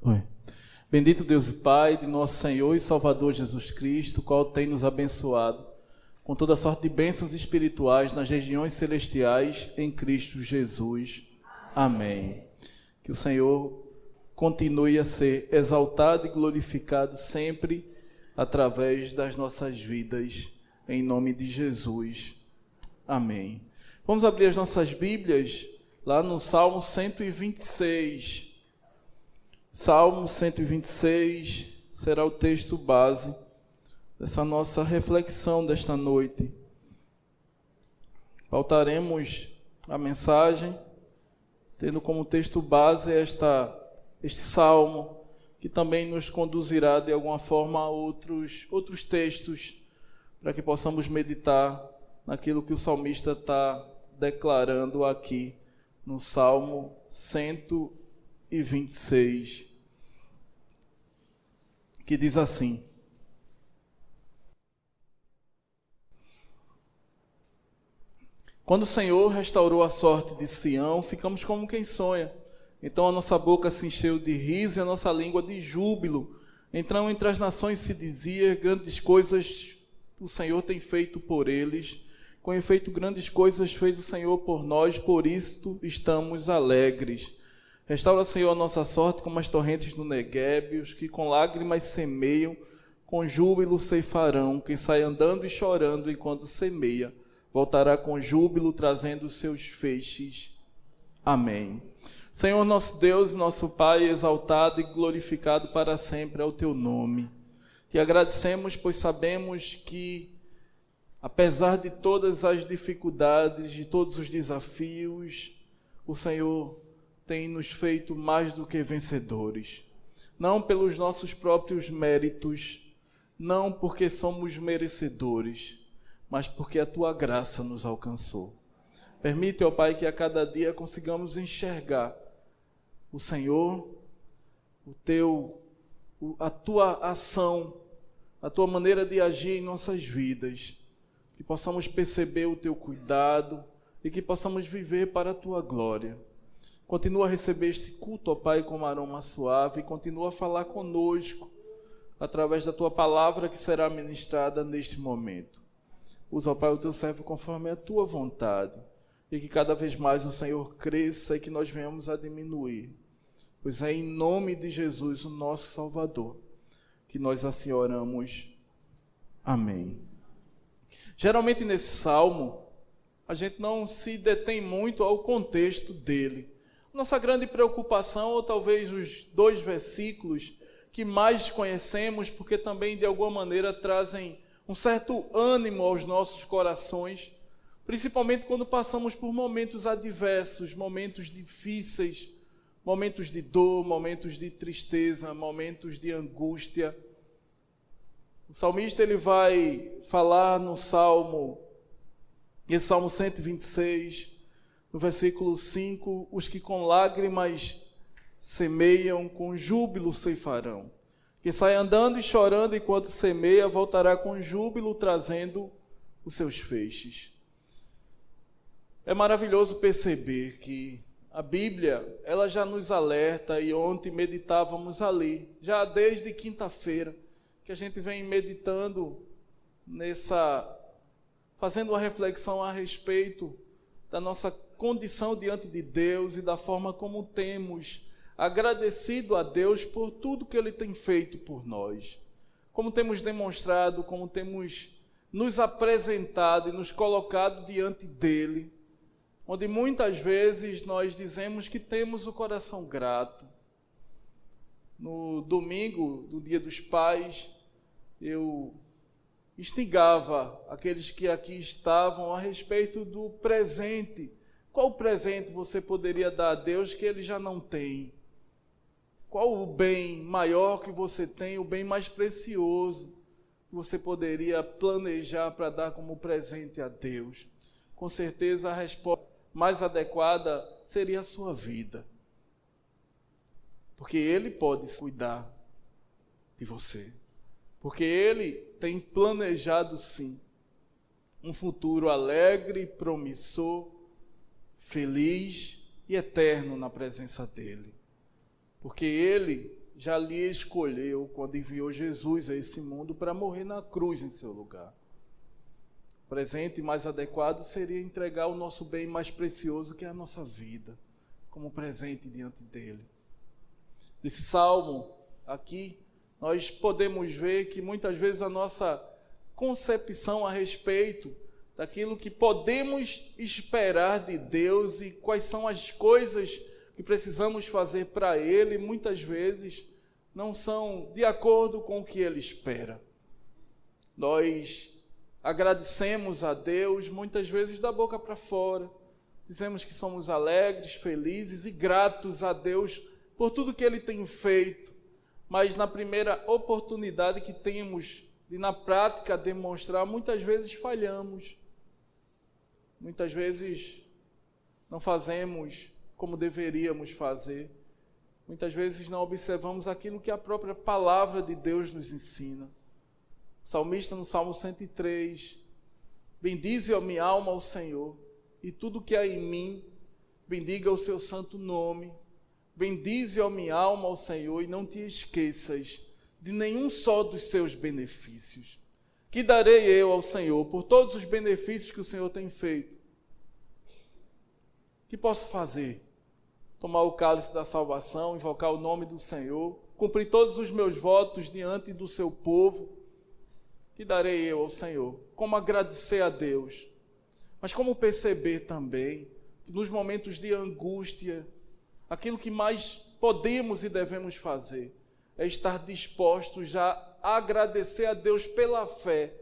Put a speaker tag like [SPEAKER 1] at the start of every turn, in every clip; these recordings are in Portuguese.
[SPEAKER 1] Oi. Bendito Deus e Pai de nosso Senhor e Salvador Jesus Cristo, qual tem nos abençoado com toda sorte de bênçãos espirituais nas regiões celestiais em Cristo Jesus. Amém. Que o Senhor continue a ser exaltado e glorificado sempre através das nossas vidas, em nome de Jesus. Amém. Vamos abrir as nossas Bíblias lá no Salmo 126. Salmo 126 será o texto base dessa nossa reflexão desta noite. Pautaremos a mensagem tendo como texto base este salmo, que também nos conduzirá de alguma forma a outros textos, para que possamos meditar naquilo que o salmista está declarando aqui no Salmo 126, que diz assim: Quando o Senhor restaurou a sorte de Sião, ficamos como quem sonha. Então a nossa boca se encheu de riso e a nossa língua de júbilo. Então entre as nações se dizia: grandes coisas o Senhor tem feito por eles. Com efeito, grandes coisas fez o Senhor por nós, por isto estamos alegres. Restaura, Senhor, a nossa sorte como as torrentes do Neguebe, os que com lágrimas semeiam, com júbilo ceifarão. Quem sai andando e chorando enquanto semeia, voltará com júbilo, trazendo os seus feixes. Amém. Senhor, nosso Deus, nosso Pai, exaltado e glorificado para sempre é o teu nome. Te agradecemos, pois sabemos que, apesar de todas as dificuldades, de todos os desafios, o Senhor tem nos feito mais do que vencedores. Não pelos nossos próprios méritos, não porque somos merecedores, mas porque a tua graça nos alcançou. Permite, ó Pai, que a cada dia consigamos enxergar o Senhor, a tua ação, a tua maneira de agir em nossas vidas, que possamos perceber o teu cuidado e que possamos viver para a tua glória. Continua a receber este culto, ó Pai, com um aroma suave, e continua a falar conosco através da tua palavra que será ministrada neste momento. Usa, ó Pai, o teu servo conforme a tua vontade, e que cada vez mais o Senhor cresça e que nós venhamos a diminuir. Pois é em nome de Jesus, o nosso Salvador, que nós assim oramos. Amém. Geralmente nesse salmo, a gente não se detém muito ao contexto dele. Nossa grande preocupação, ou talvez os 2 versículos que mais conhecemos, porque também de alguma maneira trazem um certo ânimo aos nossos corações, principalmente quando passamos por momentos adversos, momentos difíceis, momentos de dor, momentos de tristeza, momentos de angústia. O salmista ele vai falar no Salmo 126, no versículo 5, os que com lágrimas semeiam, com júbilo ceifarão. Quem sai andando e chorando enquanto semeia, voltará com júbilo, trazendo os seus feixes. É maravilhoso perceber que a Bíblia, ela já nos alerta, e ontem meditávamos ali, já desde quinta-feira, que a gente vem meditando fazendo uma reflexão a respeito da nossa condição diante de Deus e da forma como temos agradecido a Deus por tudo que Ele tem feito por nós. Como temos demonstrado, como temos nos apresentado e nos colocado diante dEle, onde muitas vezes nós dizemos que temos o coração grato. No domingo, no Dia dos Pais, eu instigava aqueles que aqui estavam a respeito do presente. Qual presente você poderia dar a Deus que Ele já não tem? Qual o bem maior que você tem, o bem mais precioso que você poderia planejar para dar como presente a Deus? Com certeza a resposta mais adequada seria a sua vida. Porque Ele pode cuidar de você. Porque Ele tem planejado, sim, um futuro alegre, promissor, feliz e eterno na presença dEle. Porque Ele já lhe escolheu quando enviou Jesus a esse mundo para morrer na cruz em seu lugar. O presente mais adequado seria entregar o nosso bem mais precioso, que é a nossa vida, como presente diante dele. Nesse salmo aqui, nós podemos ver que muitas vezes a nossa concepção a respeito daquilo que podemos esperar de Deus e quais são as coisas que precisamos fazer para Ele, muitas vezes não são de acordo com o que Ele espera. Nós agradecemos a Deus muitas vezes da boca para fora, dizemos que somos alegres, felizes e gratos a Deus por tudo que Ele tem feito, mas na primeira oportunidade que temos de na prática demonstrar, muitas vezes falhamos, muitas vezes não fazemos como deveríamos fazer, muitas vezes não observamos aquilo que a própria palavra de Deus nos ensina. O salmista no Salmo 103, bendize a minha alma ao Senhor, e tudo que há em mim, bendiga o seu santo nome. Bendize a minha alma ao Senhor, e não te esqueças de nenhum só dos seus benefícios. Que darei eu ao Senhor por todos os benefícios que o Senhor tem feito? Que posso fazer? Tomar o cálice da salvação, invocar o nome do Senhor, cumprir todos os meus votos diante do seu povo. Que darei eu ao Senhor? Como agradecer a Deus? Mas como perceber também que nos momentos de angústia, aquilo que mais podemos e devemos fazer é estar dispostos a agradecer a Deus pela fé,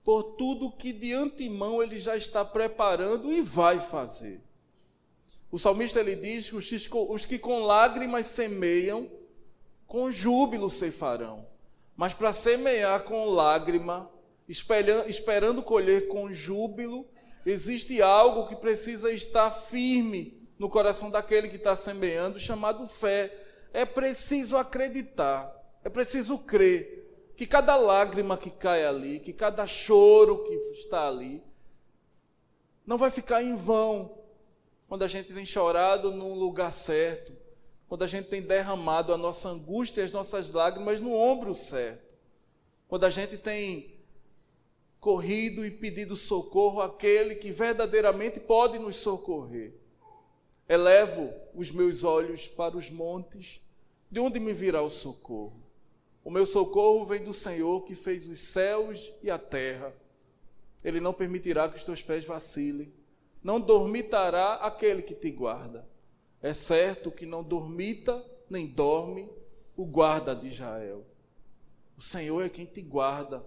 [SPEAKER 1] por tudo que de antemão Ele já está preparando e vai fazer. O salmista ele diz que os que com lágrimas semeiam, com júbilo ceifarão. Mas para semear com lágrima, esperando colher com júbilo, existe algo que precisa estar firme no coração daquele que está semeando, chamado fé. É preciso acreditar, é preciso crer que cada lágrima que cai ali, que cada choro que está ali, não vai ficar em vão quando a gente tem chorado num lugar certo, quando a gente tem derramado a nossa angústia e as nossas lágrimas no ombro certo, quando a gente tem corrido e pedido socorro àquele que verdadeiramente pode nos socorrer. Elevo os meus olhos para os montes, de onde me virá o socorro? O meu socorro vem do Senhor que fez os céus e a terra. Ele não permitirá que os teus pés vacilem, não dormitará aquele que te guarda. É certo que não dormita nem dorme o guarda de Israel. O Senhor é quem te guarda,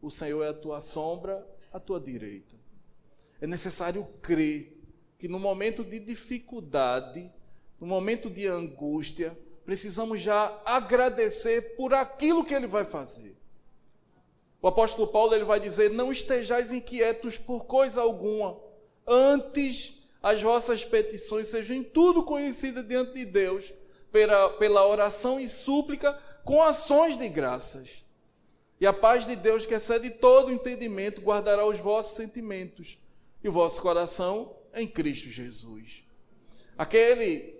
[SPEAKER 1] o Senhor é a tua sombra, a tua direita. É necessário crer que no momento de dificuldade, no momento de angústia, precisamos já agradecer por aquilo que Ele vai fazer. O apóstolo Paulo ele vai dizer, não estejais inquietos por coisa alguma, antes as vossas petições sejam em tudo conhecidas diante de Deus, pela oração e súplica, com ações de graças. E a paz de Deus, que excede todo entendimento, guardará os vossos sentimentos e o vosso coração em Cristo Jesus. Aquele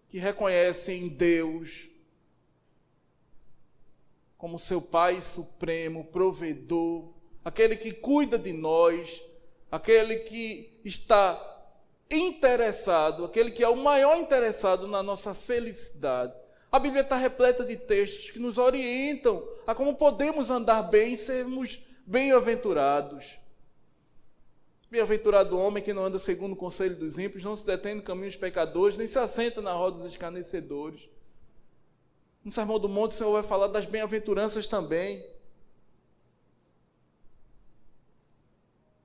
[SPEAKER 1] que reconhece em Deus como seu Pai supremo, provedor, aquele que cuida de nós, aquele que está interessado, aquele que é o maior interessado na nossa felicidade. A Bíblia está repleta de textos que nos orientam a como podemos andar bem e sermos bem-aventurados. Bem-aventurado o homem que não anda segundo o conselho dos ímpios, não se detém no caminho dos pecadores, nem se assenta na roda dos escarnecedores. No Sermão do Monte, o Senhor vai falar das bem-aventuranças também.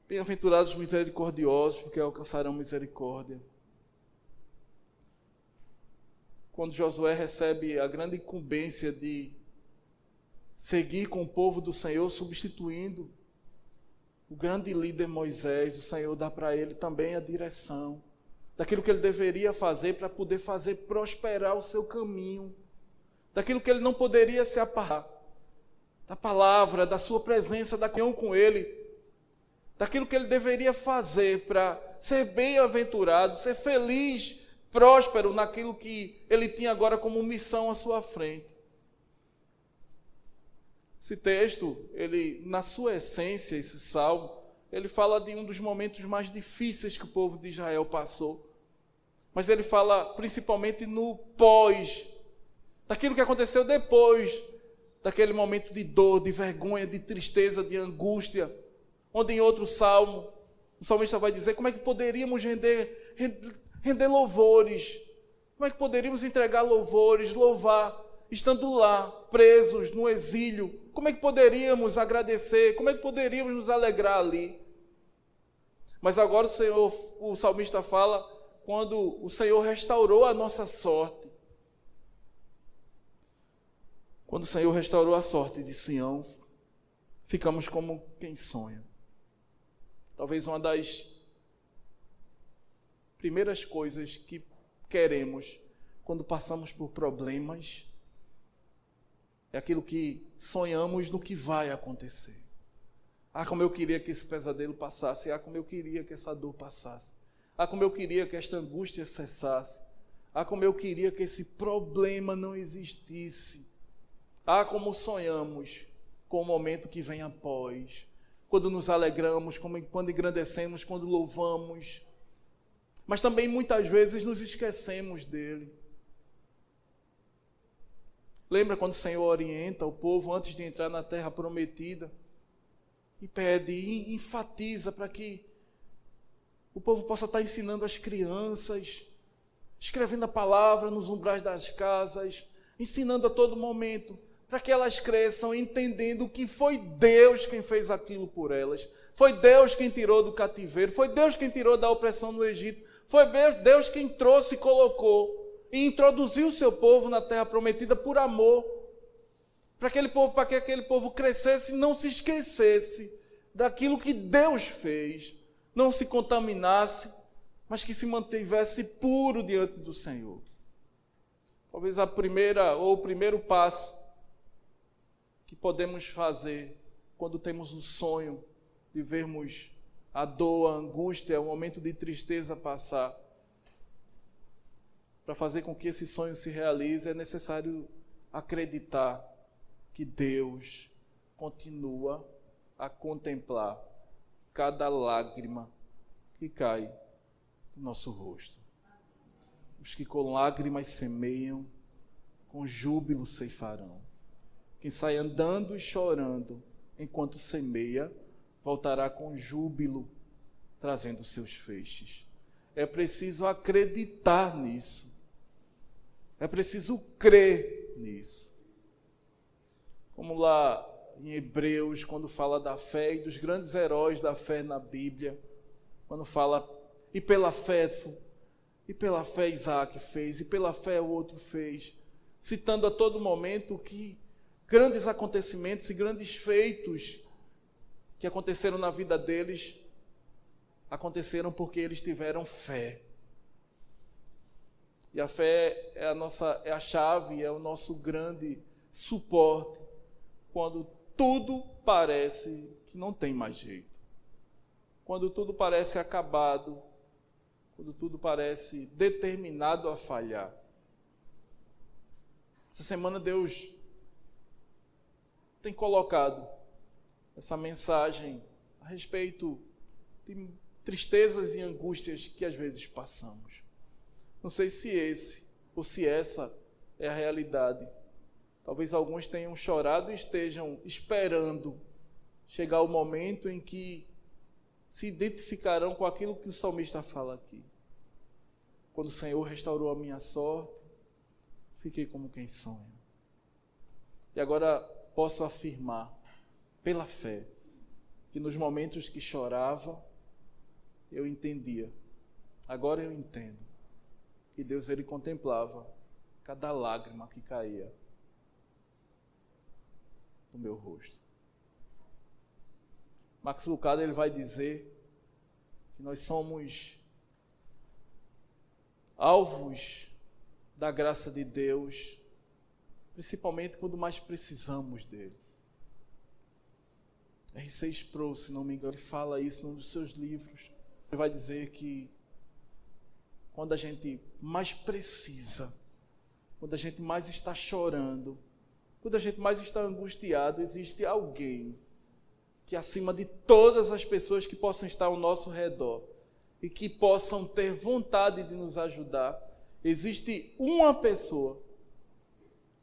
[SPEAKER 1] Bem-aventurados os misericordiosos, porque alcançarão misericórdia. Quando Josué recebe a grande incumbência de seguir com o povo do Senhor, substituindo o grande líder Moisés, o Senhor dá para ele também a direção daquilo que ele deveria fazer para poder fazer prosperar o seu caminho, daquilo que ele não poderia se apartar, da palavra, da sua presença, da comunhão com ele, daquilo que ele deveria fazer para ser bem-aventurado, ser feliz, próspero naquilo que ele tinha agora como missão à sua frente. Esse texto, ele, na sua essência, esse salmo, ele fala de um dos momentos mais difíceis que o povo de Israel passou. Mas ele fala principalmente no pós, daquilo que aconteceu depois daquele momento de dor, de vergonha, de tristeza, de angústia, onde em outro salmo, o salmista vai dizer como é que poderíamos render louvores, como é que poderíamos entregar louvores, louvar, estando lá, presos, no exílio, como é que poderíamos agradecer, como é que poderíamos nos alegrar ali? Mas agora o salmista fala quando o Senhor restaurou a nossa sorte. Quando o Senhor restaurou a sorte de Sião, ficamos como quem sonha. Talvez uma das primeiras coisas que queremos quando passamos por problemas é aquilo que sonhamos no que vai acontecer. Ah, como eu queria que esse pesadelo passasse. Ah, como eu queria que essa dor passasse. Ah, como eu queria que esta angústia cessasse. Ah, como eu queria que esse problema não existisse. Ah, como sonhamos com o momento que vem após. Quando nos alegramos, quando engrandecemos, quando louvamos. Mas também muitas vezes nos esquecemos dele. Lembra quando o Senhor orienta o povo antes de entrar na terra prometida? E pede, e enfatiza para que o povo possa estar ensinando as crianças, escrevendo a palavra nos umbrais das casas, ensinando a todo momento, para que elas cresçam entendendo que foi Deus quem fez aquilo por elas. Foi Deus quem tirou do cativeiro, foi Deus quem tirou da opressão no Egito, foi Deus quem trouxe e colocou e introduziu o seu povo na terra prometida por amor, para que aquele povo crescesse e não se esquecesse daquilo que Deus fez, não se contaminasse, mas que se mantivesse puro diante do Senhor. Talvez o primeiro passo que podemos fazer quando temos o sonho de vermos a dor, a angústia, o momento de tristeza passar, para fazer com que esse sonho se realize, é necessário acreditar que Deus continua a contemplar cada lágrima que cai no nosso rosto. Os que com lágrimas semeiam, com júbilo ceifarão. Quem sai andando e chorando enquanto semeia, voltará com júbilo, trazendo seus feixes. É preciso acreditar nisso. É preciso crer nisso. Como lá em Hebreus, quando fala da fé e dos grandes heróis da fé na Bíblia, quando fala, e pela fé Isaac fez, e pela fé o outro fez, citando a todo momento que grandes acontecimentos e grandes feitos que aconteceram na vida deles, aconteceram porque eles tiveram fé. E a fé é a chave, é o nosso grande suporte quando tudo parece que não tem mais jeito. Quando tudo parece acabado, quando tudo parece determinado a falhar. Essa semana Deus tem colocado essa mensagem a respeito de tristezas e angústias que às vezes passamos. Não sei se essa é a realidade. Talvez alguns tenham chorado e estejam esperando chegar o momento em que se identificarão com aquilo que o salmista fala aqui. Quando o Senhor restaurou a minha sorte, fiquei como quem sonha. E agora posso afirmar, pela fé, que nos momentos que chorava, eu entendia. Agora eu entendo que Deus, ele contemplava cada lágrima que caía no meu rosto. Max Lucado, ele vai dizer que nós somos alvos da graça de Deus, principalmente quando mais precisamos dele. R.C. Sproul, se não me engano, ele fala isso num dos seus livros. Ele vai dizer que quando a gente mais precisa, quando a gente mais está chorando, quando a gente mais está angustiado, existe alguém que acima de todas as pessoas que possam estar ao nosso redor e que possam ter vontade de nos ajudar, existe uma pessoa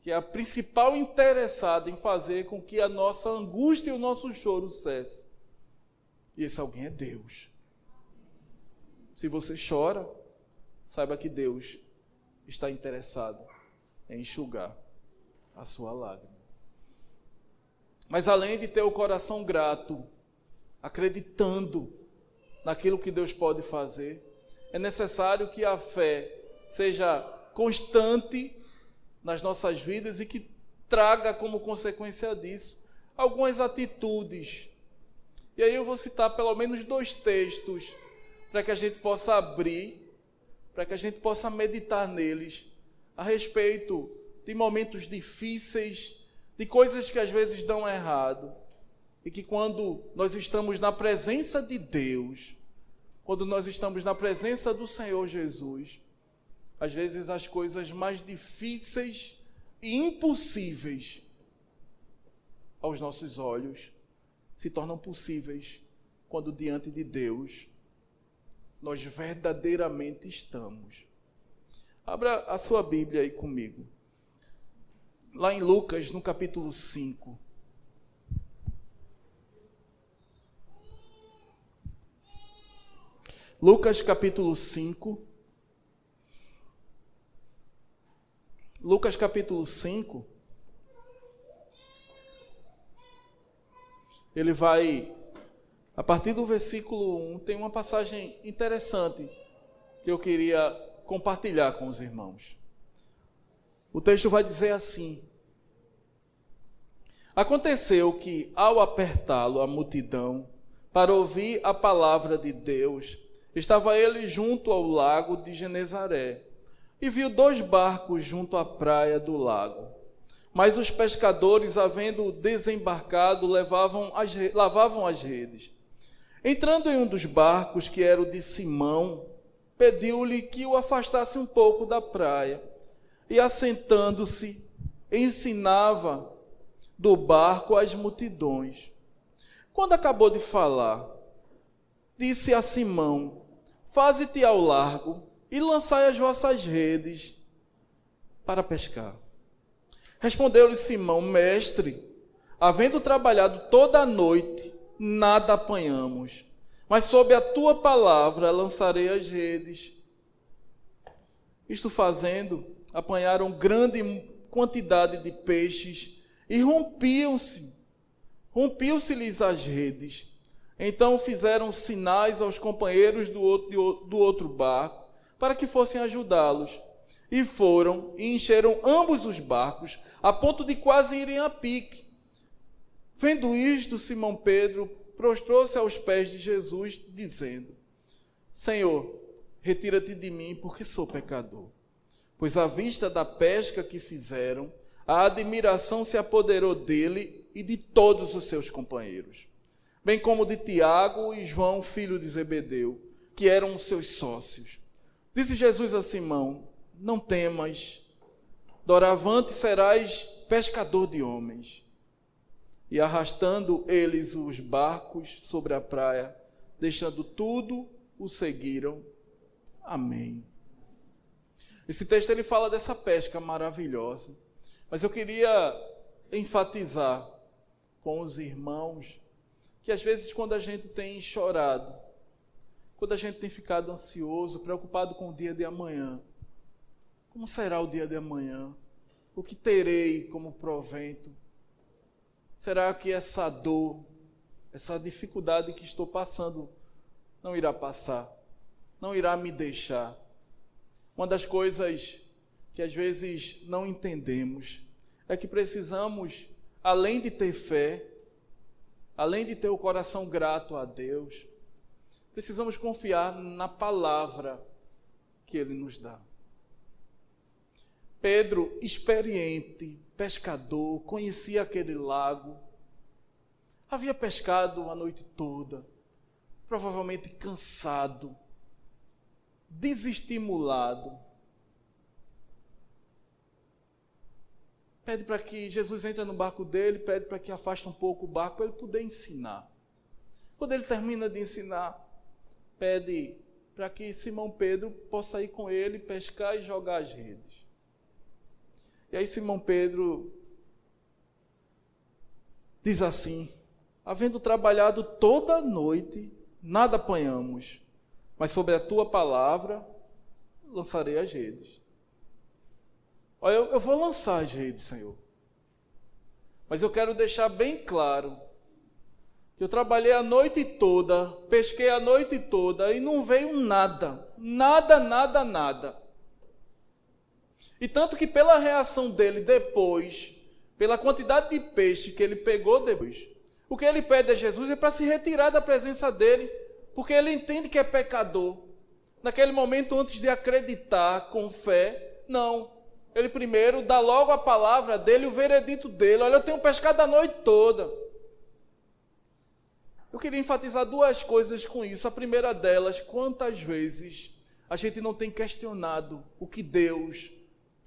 [SPEAKER 1] que é a principal interessada em fazer com que a nossa angústia e o nosso choro cesse. E esse alguém é Deus. Se você chora, saiba que Deus está interessado em enxugar a sua lágrima. Mas além de ter o coração grato, acreditando naquilo que Deus pode fazer, é necessário que a fé seja constante nas nossas vidas e que traga como consequência disso algumas atitudes. E aí eu vou citar pelo menos 2 textos para que a gente possa abrir, para que a gente possa meditar neles a respeito de momentos difíceis, de coisas que às vezes dão errado, e que quando nós estamos na presença de Deus, quando nós estamos na presença do Senhor Jesus, às vezes as coisas mais difíceis e impossíveis aos nossos olhos se tornam possíveis quando diante de Deus nós verdadeiramente estamos. Abra a sua Bíblia aí comigo. Lá em Lucas, no capítulo 5. Lucas, capítulo 5. Lucas, capítulo 5. Ele vai, a partir do versículo 1, tem uma passagem interessante que eu queria compartilhar com os irmãos. O texto vai dizer assim: aconteceu que, ao apertá-lo a multidão para ouvir a palavra de Deus, estava ele junto ao lago de Genezaré, e viu 2 barcos junto à praia do lago. Mas os pescadores, havendo desembarcado, lavavam as redes. Entrando em um dos barcos, que era o de Simão, pediu-lhe que o afastasse um pouco da praia, e assentando-se, ensinava do barco às multidões. Quando acabou de falar, disse a Simão: faze-te ao largo e lançai as vossas redes para pescar. Respondeu-lhe Simão: mestre, havendo trabalhado toda a noite, nada apanhamos, mas sob a tua palavra lançarei as redes. Isto fazendo, apanharam grande quantidade de peixes e rompiam-se-lhes as redes. Então fizeram sinais aos companheiros do outro barco para que fossem ajudá-los. E foram e encheram ambos os barcos, a ponto de quase irem a pique. Vendo isto, Simão Pedro prostrou-se aos pés de Jesus, dizendo: Senhor, retira-te de mim, porque sou pecador. Pois à vista da pesca que fizeram, a admiração se apoderou dele e de todos os seus companheiros, bem como de Tiago e João, filho de Zebedeu, que eram os seus sócios. Disse Jesus a Simão: não temas, doravante serás pescador de homens. E arrastando eles os barcos sobre a praia, deixando tudo, o seguiram. Amém. Esse texto ele fala dessa pesca maravilhosa, mas eu queria enfatizar com os irmãos que às vezes quando a gente tem chorado, quando a gente tem ficado ansioso, preocupado com o dia de amanhã, como será o dia de amanhã? O que terei como provento? Será que essa dor, essa dificuldade que estou passando não irá passar? Não irá me deixar? Uma das coisas que às vezes não entendemos é que precisamos, além de ter fé, além de ter o coração grato a Deus, precisamos confiar na palavra que Ele nos dá. Pedro, experiente, pescador, conhecia aquele lago, havia pescado a noite toda, provavelmente cansado, desestimulado. pede para que Jesus entre no barco dele, pede para que afaste um pouco o barco, para ele poder ensinar. Quando ele termina de ensinar, pede para que Simão Pedro possa ir com ele, pescar e jogar as redes. E aí Simão Pedro diz assim: havendo trabalhado toda a noite, nada apanhamos, mas sobre a tua palavra lançarei as redes. Olha, eu vou lançar as redes, Senhor. Mas eu quero deixar bem claro que eu trabalhei a noite toda, pesquei a noite toda e não veio nada. Nada, nada, nada. E tanto que pela reação dele depois, pela quantidade de peixe que ele pegou depois, o que ele pede a Jesus é para se retirar da presença dele, porque ele entende que é pecador. Naquele momento, antes de acreditar com fé, não. Ele primeiro dá logo a palavra dele, o veredito dele. Olha, eu tenho pescado a noite toda. Eu queria enfatizar duas coisas com isso. A primeira delas, quantas vezes a gente não tem questionado o que Deus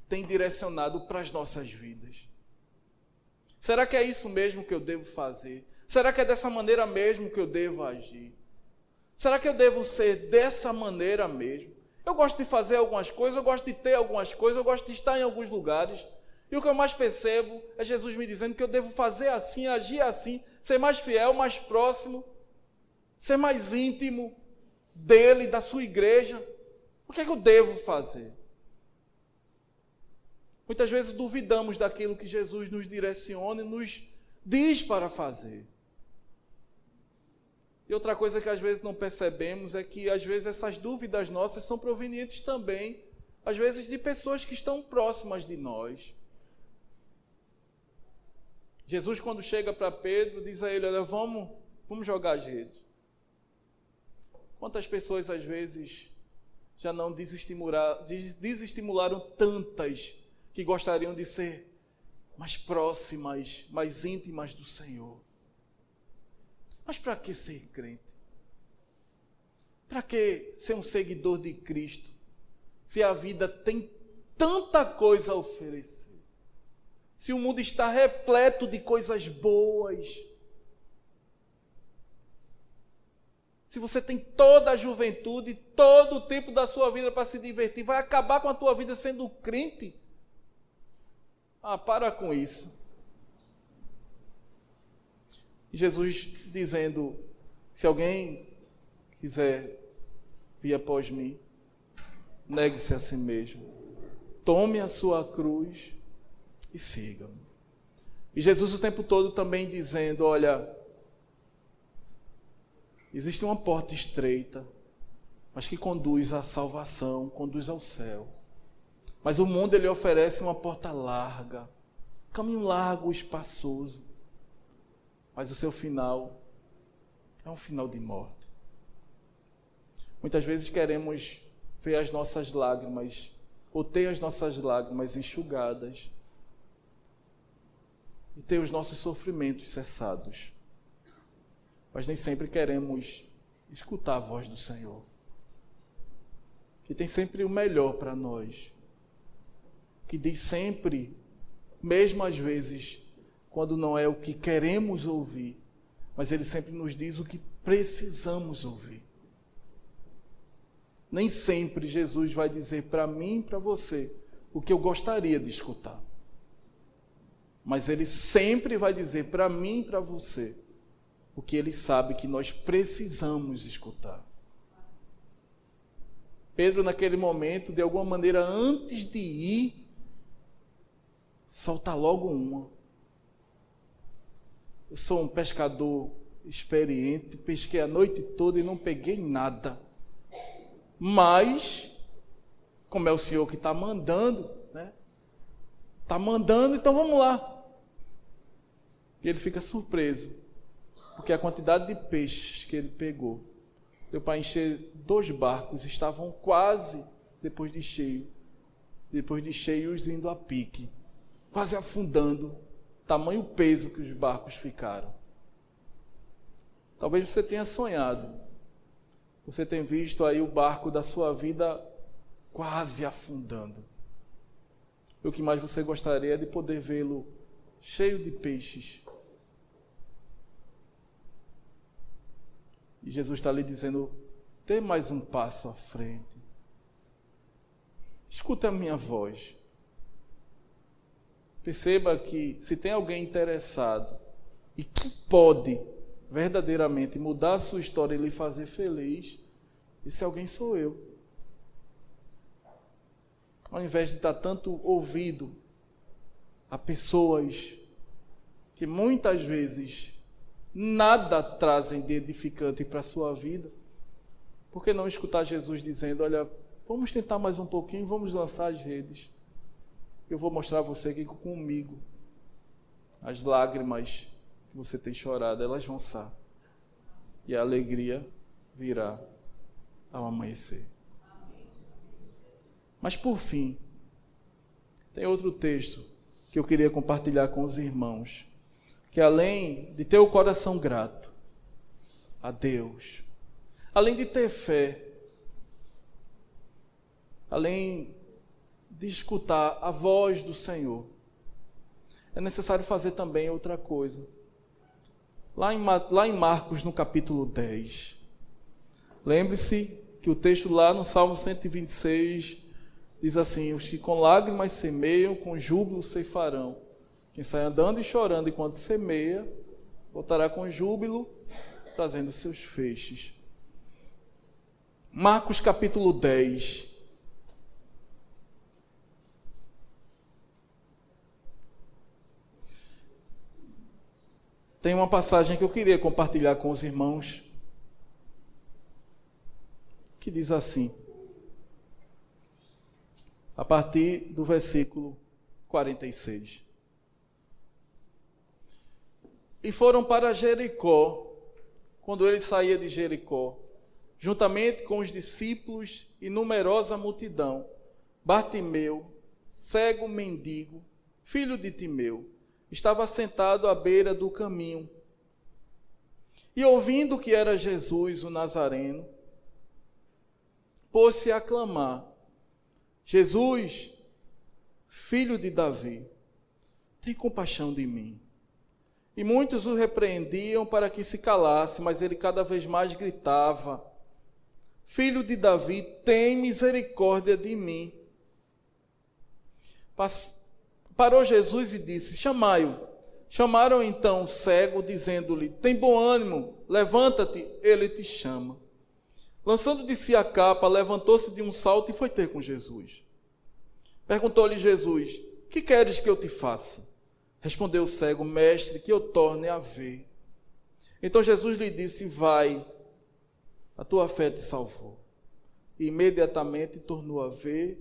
[SPEAKER 1] tem direcionado para as nossas vidas? Será que é isso mesmo que eu devo fazer? Será que é dessa maneira mesmo que eu devo agir? Será que eu devo ser dessa maneira mesmo? Eu gosto de fazer algumas coisas, eu gosto de ter algumas coisas, eu gosto de estar em alguns lugares. E o que eu mais percebo é Jesus me dizendo que eu devo fazer assim, agir assim, ser mais fiel, mais próximo, ser mais íntimo dele, da sua igreja. O que é que eu devo fazer? Muitas vezes duvidamos daquilo que Jesus nos direciona e nos diz para fazer. E outra coisa que às vezes não percebemos é que às vezes essas dúvidas nossas são provenientes também, às vezes, de pessoas que estão próximas de nós. Jesus, quando chega para Pedro, diz a ele: olha, vamos jogar as redes. Quantas pessoas às vezes já não desestimularam tantas que gostariam de ser mais próximas, mais íntimas do Senhor? Mas para que ser crente? Para que ser um seguidor de Cristo, se a vida tem tanta coisa a oferecer? Se o mundo está repleto de coisas boas? Se você tem toda a juventude, todo o tempo da sua vida para se divertir, vai acabar com a tua vida sendo crente? Ah, para com isso. Jesus dizendo: se alguém quiser vir após mim, negue-se a si mesmo, tome a sua cruz e siga-me. E Jesus o tempo todo também dizendo: olha, existe uma porta estreita, mas que conduz à salvação, conduz ao céu. Mas o mundo, ele oferece uma porta larga, caminho largo, espaçoso. Mas o seu final é um final de morte. Muitas vezes queremos ver as nossas lágrimas, ou ter as nossas lágrimas enxugadas, e ter os nossos sofrimentos cessados. Mas nem sempre queremos escutar a voz do Senhor, que tem sempre o melhor para nós, que diz sempre, mesmo às vezes, quando não é o que queremos ouvir, mas Ele sempre nos diz o que precisamos ouvir. Nem sempre Jesus vai dizer para mim e para você o que eu gostaria de escutar, mas Ele sempre vai dizer para mim e para você o que Ele sabe que nós precisamos escutar. Pedro, naquele momento, de alguma maneira, antes de ir, solta logo uma: eu sou um pescador experiente, pesquei a noite toda e não peguei nada. Mas, como é o Senhor que está mandando, né? Está mandando, então vamos lá. E ele fica surpreso, porque a quantidade de peixes que ele pegou deu para encher 2 barcos, estavam quase, depois de cheios, indo a pique, quase afundando. Tamanho peso que os barcos ficaram. Talvez você tenha sonhado, você tenha visto aí o barco da sua vida quase afundando. E o que mais você gostaria é de poder vê-lo cheio de peixes. E Jesus está lhe dizendo, dê mais um passo à frente. Escuta a minha voz. Perceba que se tem alguém interessado e que pode verdadeiramente mudar a sua história e lhe fazer feliz, esse alguém sou eu. Ao invés de dar tanto ouvido a pessoas que muitas vezes nada trazem de edificante para a sua vida, por que não escutar Jesus dizendo, olha, vamos tentar mais um pouquinho, vamos lançar as redes. Eu vou mostrar a você que comigo as lágrimas que você tem chorado, elas vão cessar. E a alegria virá ao amanhecer. Mas por fim, tem outro texto que eu queria compartilhar com os irmãos, que além de ter o coração grato a Deus, além de ter fé, além de escutar a voz do Senhor, é necessário fazer também outra coisa. Lá em Marcos, no capítulo 10, lembre-se que o texto lá no Salmo 126 diz assim, os que com lágrimas semeiam, com júbilo ceifarão. Quem sai andando e chorando enquanto semeia, voltará com júbilo, trazendo seus feixes. Marcos capítulo 10. Tem uma passagem que eu queria compartilhar com os irmãos, que diz assim, a partir do versículo 46. E foram para Jericó, quando ele saía de Jericó, juntamente com os discípulos e numerosa multidão, Bartimeu, cego mendigo, filho de Timeu, estava sentado à beira do caminho. E ouvindo que era Jesus o Nazareno, pôs-se a clamar, Jesus, filho de Davi, tem compaixão de mim. E muitos o repreendiam para que se calasse, mas ele cada vez mais gritava, Filho de Davi, tem misericórdia de mim. Parou Jesus e disse, chamai-o. Chamaram então o cego, dizendo-lhe, tem bom ânimo, levanta-te, ele te chama. Lançando de si a capa, levantou-se de um salto e foi ter com Jesus. Perguntou-lhe Jesus, que queres que eu te faça? Respondeu o cego, mestre, que eu torne a ver. Então Jesus lhe disse, vai, a tua fé te salvou. E imediatamente tornou a ver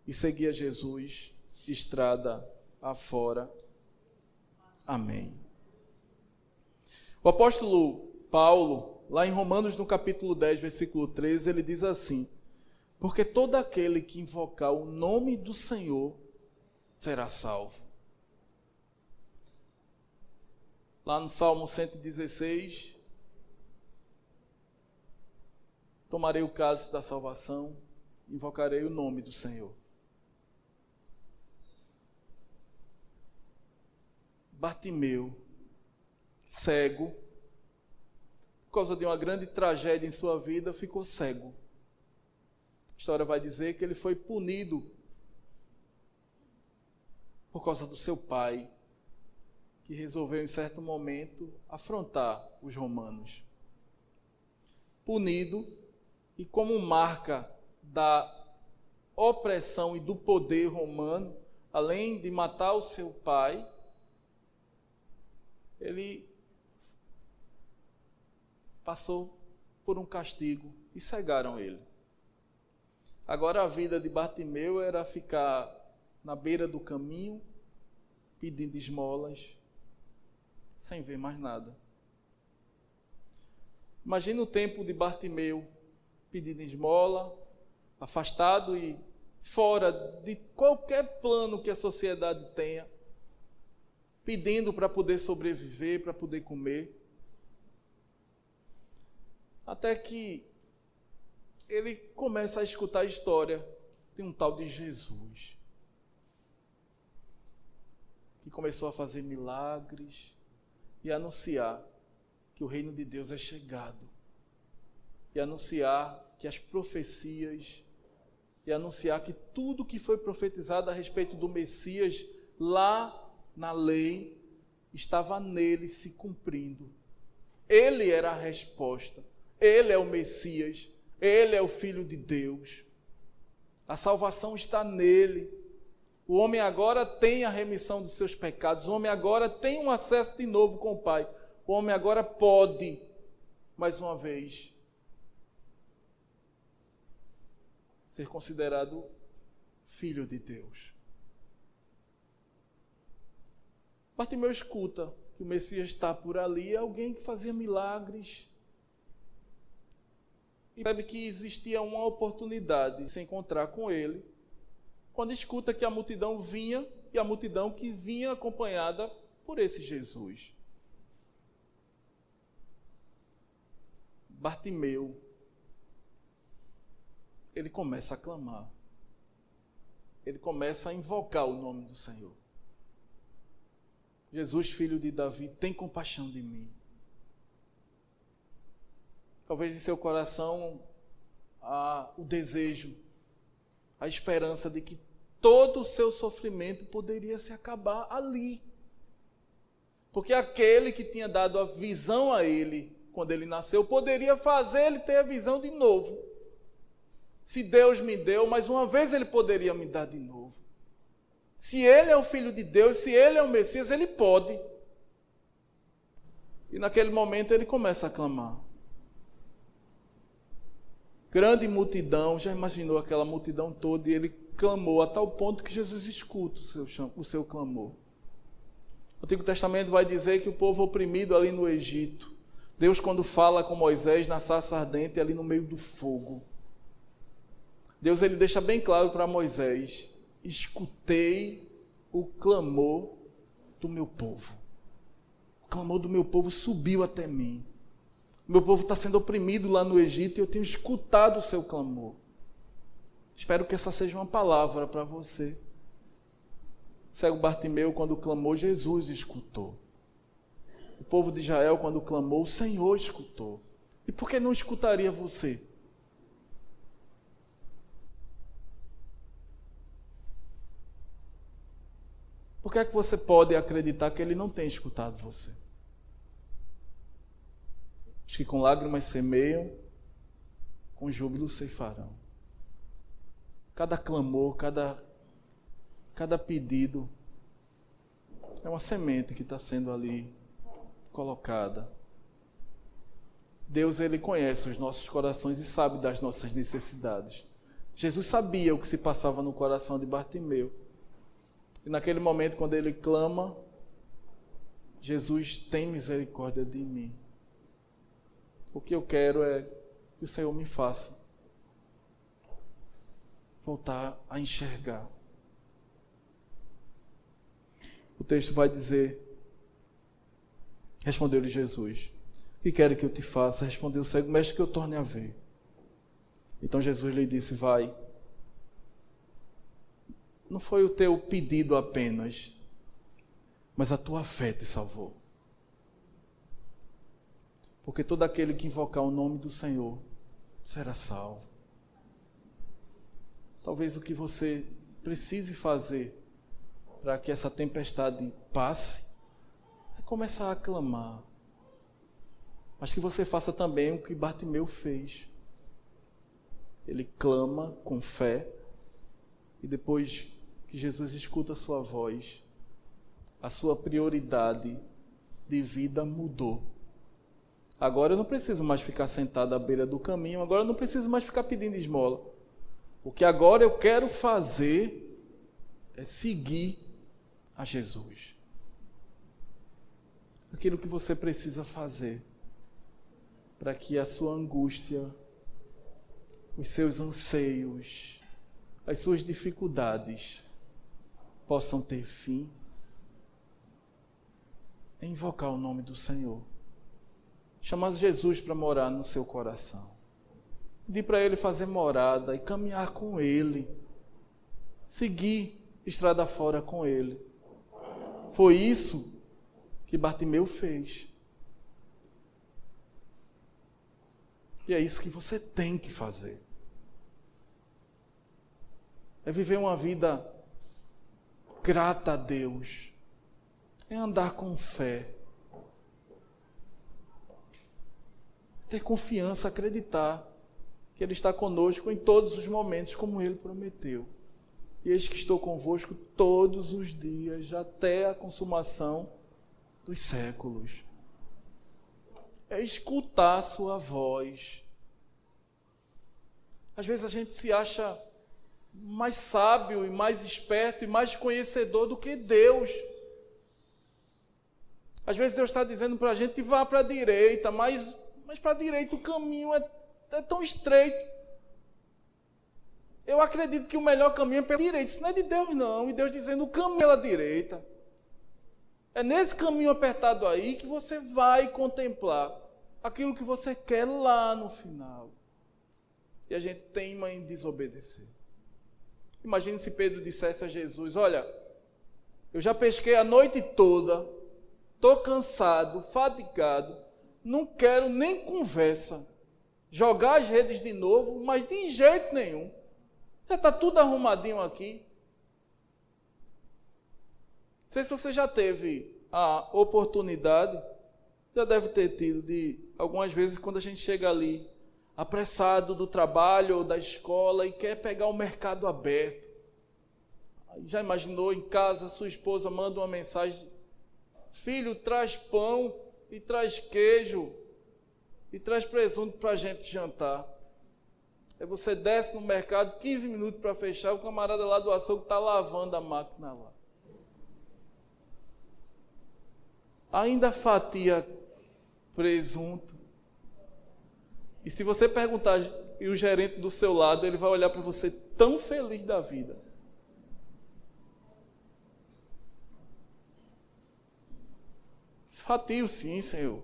[SPEAKER 1] e seguia Jesus, estrada afora. Amém. O apóstolo Paulo, lá em Romanos, no capítulo 10, versículo 13, ele diz assim, porque todo aquele que invocar o nome do Senhor será salvo. Lá no Salmo 116, tomarei o cálice da salvação, invocarei o nome do Senhor. Bartimeu, cego, por causa de uma grande tragédia em sua vida, ficou cego. A história vai dizer que ele foi punido por causa do seu pai, que resolveu em certo momento afrontar os romanos. Punido, e como marca da opressão e do poder romano, além de matar o seu pai, ele passou por um castigo e cegaram ele. Agora a vida de Bartimeu era ficar na beira do caminho, pedindo esmolas, sem ver mais nada. Imagina o tempo de Bartimeu pedindo esmola, afastado e fora de qualquer plano que a sociedade tenha, pedindo para poder sobreviver, para poder comer. Até que ele começa a escutar a história de um tal de Jesus. começou a fazer milagres e anunciar que o reino de Deus é chegado. E anunciar que as profecias, e anunciar que tudo que foi profetizado a respeito do Messias lá na lei, estava nele se cumprindo. Ele era a resposta. Ele é o Messias. Ele é o Filho de Deus. A salvação está nele. O homem agora tem a remissão dos seus pecados. O homem agora tem um acesso de novo com o Pai. O homem agora pode, mais uma vez, ser considerado filho de Deus. Bartimeu escuta que o Messias está por ali, alguém que fazia milagres. E sabe que existia uma oportunidade de se encontrar com ele, quando escuta que a multidão vinha, e a multidão que vinha acompanhada por esse Jesus. Bartimeu, ele começa a clamar. Ele começa a invocar o nome do Senhor. Jesus, filho de Davi, tem compaixão de mim. Talvez em seu coração há o desejo, a esperança de que todo o seu sofrimento poderia se acabar ali. Porque aquele que tinha dado a visão a ele, quando ele nasceu, poderia fazer ele ter a visão de novo. Se Deus me deu, mais uma vez ele poderia me dar de novo. Se ele é o Filho de Deus, se ele é o Messias, ele pode. E naquele momento ele começa a clamar. Grande multidão, já imaginou aquela multidão toda, e ele clamou a tal ponto que Jesus escuta o seu clamor. O Antigo Testamento vai dizer que o povo oprimido ali no Egito, Deus quando fala com Moisés na sarça ardente ali no meio do fogo, Deus ele deixa bem claro para Moisés: escutei o clamor do meu povo. O clamor do meu povo subiu até mim. O meu povo está sendo oprimido lá no Egito e eu tenho escutado o seu clamor. Espero que essa seja uma palavra para você. Cego Bartimeu, quando clamou, Jesus escutou. O povo de Israel, quando clamou, o Senhor escutou. E por que não escutaria você? Por que é que você pode acreditar que Ele não tem escutado você? Os que com lágrimas semeiam, com júbilo ceifarão. Cada clamor, cada pedido é uma semente que está sendo ali colocada. Deus, Ele conhece os nossos corações e sabe das nossas necessidades. Jesus sabia o que se passava no coração de Bartimeu. E naquele momento, quando ele clama, Jesus, tem misericórdia de mim. O que eu quero é que o Senhor me faça voltar a enxergar. O texto vai dizer, respondeu-lhe Jesus: o que quero que eu te faça? Respondeu o cego: mestre, que eu torne a ver. Então Jesus lhe disse: vai. Não foi o teu pedido apenas, mas a tua fé te salvou. Porque todo aquele que invocar o nome do Senhor será salvo. Talvez o que você precise fazer para que essa tempestade passe é começar a clamar. Mas que você faça também o que Bartimeu fez. Ele clama com fé e depois que Jesus escuta a sua voz, a sua prioridade de vida mudou. Agora eu não preciso mais ficar sentado à beira do caminho, agora eu não preciso mais ficar pedindo esmola. O que agora eu quero fazer é seguir a Jesus. Aquilo que você precisa fazer para que a sua angústia, os seus anseios, as suas dificuldades possam ter fim, é invocar o nome do Senhor. Chamar Jesus para morar no seu coração. Pedir para Ele fazer morada e caminhar com Ele. Seguir estrada fora com Ele. Foi isso que Bartimeu fez. E é isso que você tem que fazer. É viver uma vida grata a Deus. É andar com fé. Ter confiança, acreditar que Ele está conosco em todos os momentos, como Ele prometeu. E eis que estou convosco todos os dias, até a consumação dos séculos. É escutar a sua voz. Às vezes a gente se acha mais sábio e mais esperto e mais conhecedor do que Deus. Às vezes Deus está dizendo para a gente, vá para a direita, mas para a direita o caminho é tão estreito. Eu acredito que o melhor caminho é pela direita. Isso não é de Deus, não. E Deus dizendo, o caminho é pela direita. É nesse caminho apertado aí que você vai contemplar aquilo que você quer lá no final. E a gente teima em desobedecer. Imagine se Pedro dissesse a Jesus, olha, eu já pesquei a noite toda, estou cansado, fatigado, não quero nem conversa, jogar as redes de novo, mas de jeito nenhum. Já está tudo arrumadinho aqui. Não sei se você já teve a oportunidade, já deve ter tido, de algumas vezes quando a gente chega ali, apressado do trabalho ou da escola e quer pegar o mercado aberto. Já imaginou em casa, sua esposa manda uma mensagem, filho, traz pão e traz queijo e traz presunto para a gente jantar. Aí você desce no mercado, 15 minutos para fechar, o camarada lá do açougue está lavando a máquina lá. Ainda fatia presunto. E se você perguntar, e o gerente do seu lado, ele vai olhar para você tão feliz da vida. Fatio sim, Senhor.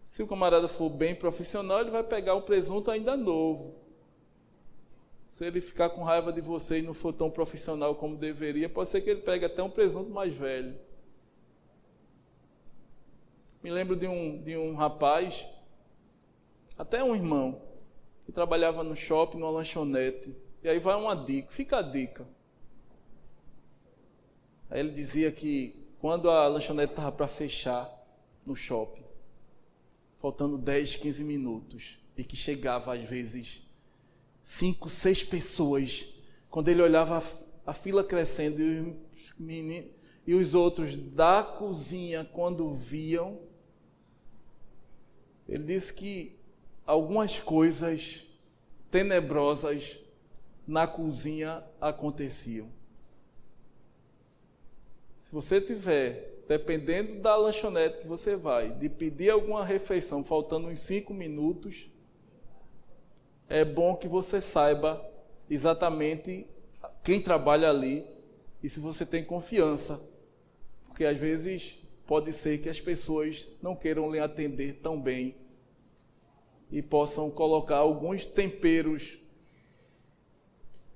[SPEAKER 1] Se o camarada for bem profissional, ele vai pegar um presunto ainda novo. Se ele ficar com raiva de você e não for tão profissional como deveria, pode ser que ele pegue até um presunto mais velho. Me lembro de um rapaz, até um irmão, que trabalhava no shopping, numa lanchonete. E aí vai uma dica, fica a dica. Aí ele dizia que quando a lanchonete estava para fechar no shopping, faltando 10, 15 minutos, e que chegava às vezes 5, 6 pessoas, quando ele olhava a fila crescendo e os outros da cozinha, quando viam, ele disse que algumas coisas tenebrosas na cozinha aconteciam. Se você tiver, dependendo da lanchonete que você vai, de pedir alguma refeição faltando uns 5 minutos, é bom que você saiba exatamente quem trabalha ali e se você tem confiança, porque às vezes pode ser que as pessoas não queiram lhe atender tão bem e possam colocar alguns temperos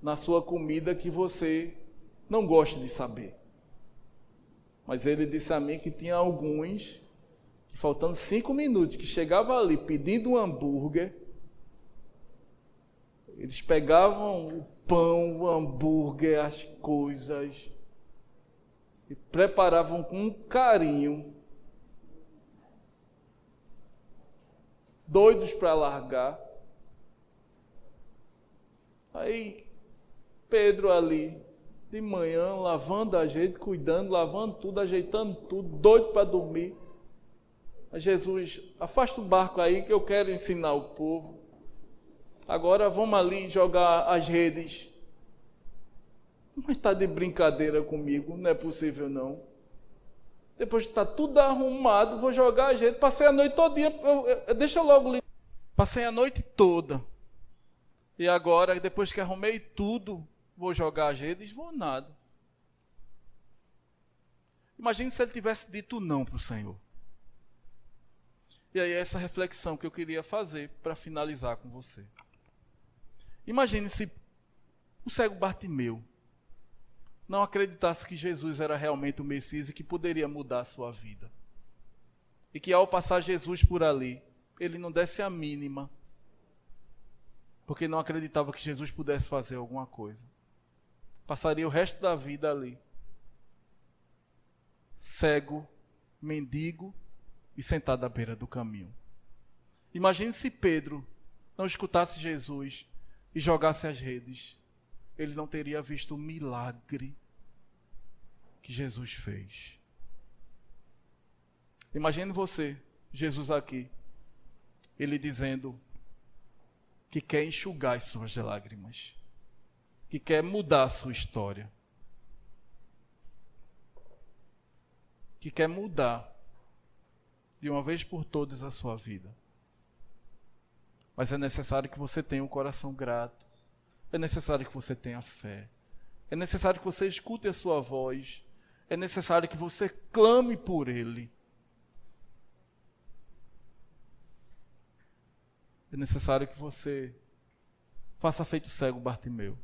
[SPEAKER 1] na sua comida que você não gosta de saber. Mas ele disse a mim que tinha alguns que faltando 5 minutos, que chegava ali pedindo um hambúrguer, eles pegavam o pão, o hambúrguer, as coisas e preparavam com carinho, doidos para largar. Aí Pedro ali, de manhã, lavando a gente, cuidando, lavando tudo, ajeitando tudo, doido para dormir. Aí Jesus, afasta o barco aí que eu quero ensinar o povo. Agora vamos ali jogar as redes. Mas está de brincadeira comigo, não é possível não. Depois que está tudo arrumado, vou jogar as redes. Passei a noite todinha, deixa eu logo ali. Passei a noite toda. E agora, depois que arrumei tudo, vou jogar as redes? Vou nada. Imagine se ele tivesse dito não para o Senhor. E aí essa reflexão que eu queria fazer para finalizar com você. Imagine se o cego Bartimeu não acreditasse que Jesus era realmente o Messias e que poderia mudar a sua vida. E que ao passar Jesus por ali, ele não desse a mínima, porque não acreditava que Jesus pudesse fazer alguma coisa. Passaria o resto da vida ali, cego, mendigo e sentado à beira do caminho. Imagine se Pedro não escutasse Jesus e jogasse as redes. Ele não teria visto o milagre que Jesus fez. Imagine você, Jesus aqui, ele dizendo que quer enxugar as suas lágrimas, que quer mudar a sua história, que quer mudar de uma vez por todas a sua vida. Mas é necessário que você tenha um coração grato, é necessário que você tenha fé, é necessário que você escute a sua voz, é necessário que você clame por Ele. É necessário que você faça feito cego Bartimeu,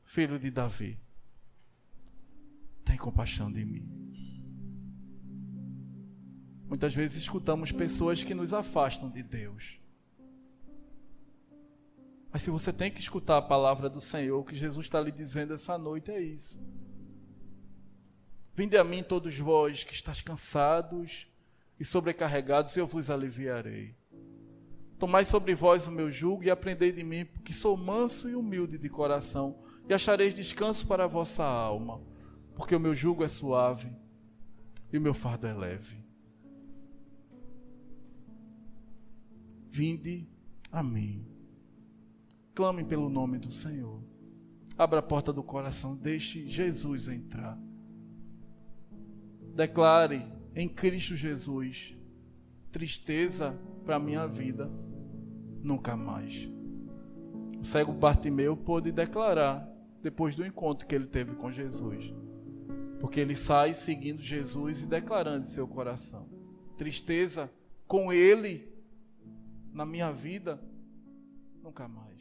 [SPEAKER 1] filho de Davi, tem compaixão de mim. Muitas vezes escutamos pessoas que nos afastam de Deus. Mas se você tem que escutar a palavra do Senhor, o que Jesus está lhe dizendo essa noite é isso. Vinde a mim todos vós que estáis cansados e sobrecarregados, e eu vos aliviarei. Tomai sobre vós o meu jugo e aprendei de mim, porque sou manso e humilde de coração, e achareis descanso para a vossa alma, porque o meu jugo é suave e o meu fardo é leve. Vinde a mim. Clame pelo nome do Senhor. Abra a porta do coração, deixe Jesus entrar. Declare em Cristo Jesus: tristeza para a minha vida, nunca mais. O cego Bartimeu pôde declarar depois do encontro que ele teve com Jesus, porque ele sai seguindo Jesus e declarando em seu coração: tristeza com Ele na minha vida, nunca mais.